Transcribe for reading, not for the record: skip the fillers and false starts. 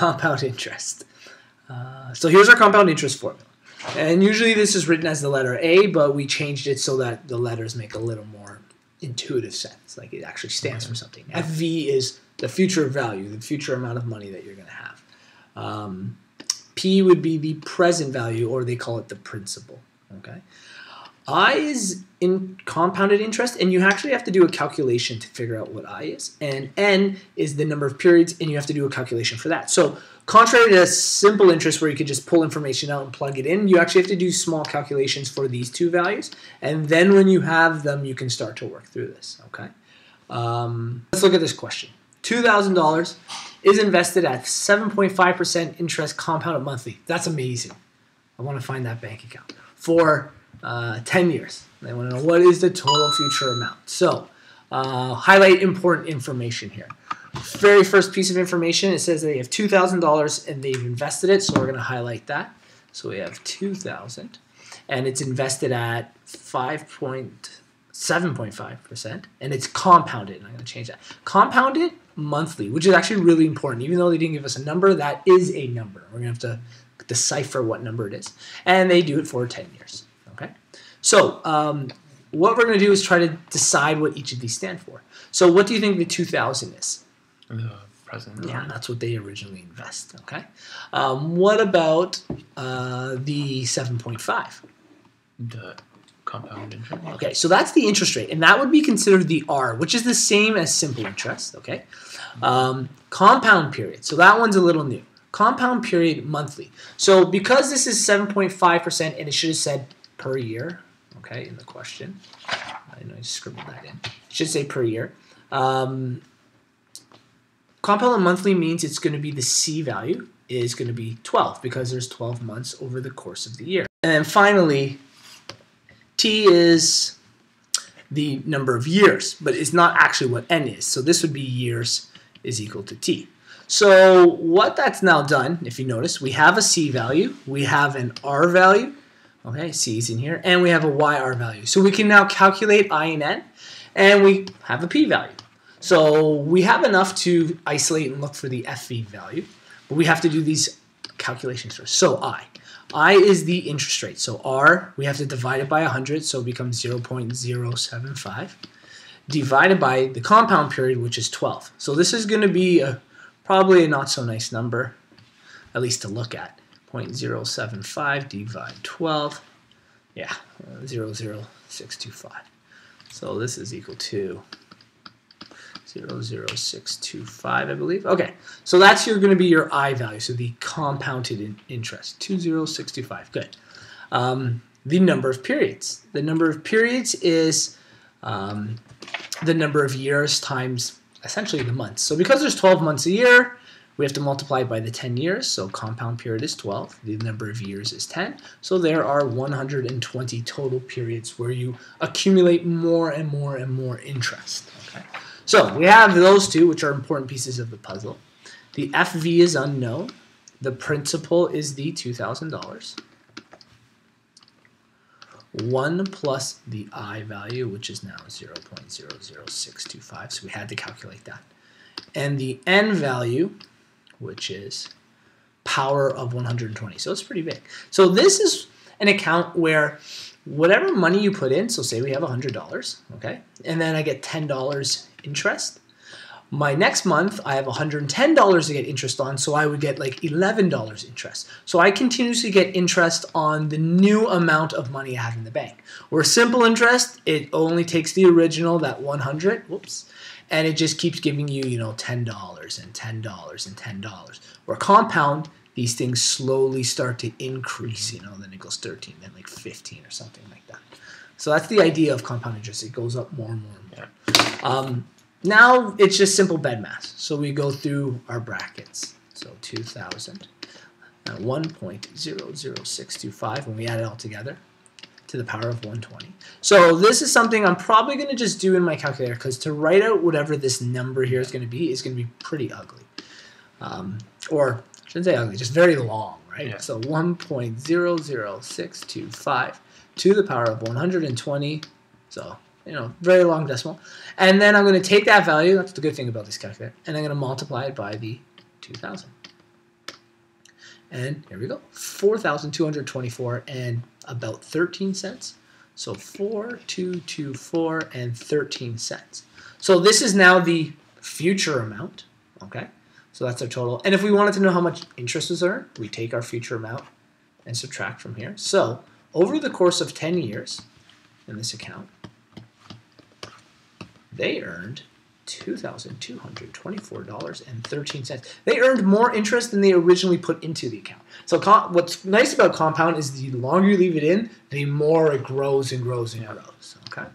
compound interest. So here's our compound interest formula. And usually this is written as the letter A, but we changed it so that the letters make a little more intuitive sense, like it actually stands for something. FV is the future value, the future amount of money that you're going to have. P would be the present value, or they call it the principal. Okay. I is in compounded interest, and you actually have to do a calculation to figure out what I is. And N is the number of periods, and you have to do a calculation for that. So contrary to simple interest where you could just pull information out and plug it in, you actually have to do small calculations for these two values. And then when you have them, you can start to work through this. Okay. Let's look at this question. $2,000 is invested at 7.5% interest compounded monthly. That's amazing. I want to find that bank account for 10 years. They want to know what is the total future amount. So highlight important information here. Very first piece of information, it says they have $2,000 and they've invested it, so we're going to highlight that. So we have $2,000 and it's invested at 7.5%, and it's compounded. And I'm going to change that. Compounded monthly, which is actually really important. Even though they didn't give us a number, that is a number. We're going to have to decipher what number it is. And they do it for 10 years. Okay. So what we're going to do is try to decide what each of these stand for. So what do you think the 2,000 is? The present. Yeah, that's what they originally invest. Okay. What about the 7.5? The compound interest. Okay, so that's the interest rate, and that would be considered the R, which is the same as simple interest. Okay. Compound period. So that one's a little new. Compound period monthly. So because this is 7.5%, and it should have said per year, okay, in the question. I know I scribbled that in. It should say per year. Compound monthly means it's going to be the C value is going to be 12 because there's 12 months over the course of the year. And then finally, T is the number of years, but it's not actually what N is. So this would be years is equal to T. So what that's now done, if you notice, we have a C value, we have an R value, okay, C is in here, and we have a YR value. So we can now calculate I and N, and we have a P value. So we have enough to isolate and look for the FV value, but we have to do these calculations first. So I is the interest rate. So R, we have to divide it by 100, so it becomes 0.075, divided by the compound period, which is 12. So this is going to be probably a not so nice number, at least to look at. 0.075 divide 12, yeah, 0.0625. So this is equal to 0.0625, I believe. Okay, so that's going to be your I value, so the compounded interest, 2.0625. Good. The number of periods. The number of periods is the number of years times essentially the months. So because there's 12 months a year, we have to multiply by the 10 years. So compound period is 12. The number of years is 10. So there are 120 total periods where you accumulate more and more and more interest. Okay. So we have those two, which are important pieces of the puzzle. The FV is unknown. The principal is the $2,000. 1 plus the I value, which is now 0.00625. So we had to calculate that. And the N value, which is power of 120. So it's pretty big. So this is an account where whatever money you put in, so say we have $100, okay, and then I get $10 interest. My next month, I have $110 to get interest on, so I would get like $11 interest. So I continuously get interest on the new amount of money I have in the bank. Where simple interest, it only takes the original, that 100, whoops, and it just keeps giving you, you know, $10 and $10 and $10. Where compound, these things slowly start to increase, you know, then it goes 13, then like 15 or something like that. So that's the idea of compound interest. It goes up more and more and more. Now it's just simple bed math. So we go through our brackets. So 2,000 at 1.00625 when we add it all together to the power of 120. So this is something I'm probably going to just do in my calculator because to write out whatever this number here is going to be pretty ugly. Or I shouldn't say ugly, just very long, right? Yeah. So 1.00625 to the power of 120. So, you know, very long decimal. And then I'm going to take that value, that's the good thing about this calculator, and I'm going to multiply it by the 2,000. And here we go, 4,224 and about 13 cents. So 4,224 and 13 cents. So this is now the future amount, okay? So that's our total. And if we wanted to know how much interest was earned, we take our future amount and subtract from here. So over the course of 10 years in this account, they earned $2,224.13. They earned more interest than they originally put into the account. So what's nice about compound is the longer you leave it in, the more it grows and grows and grows. Okay.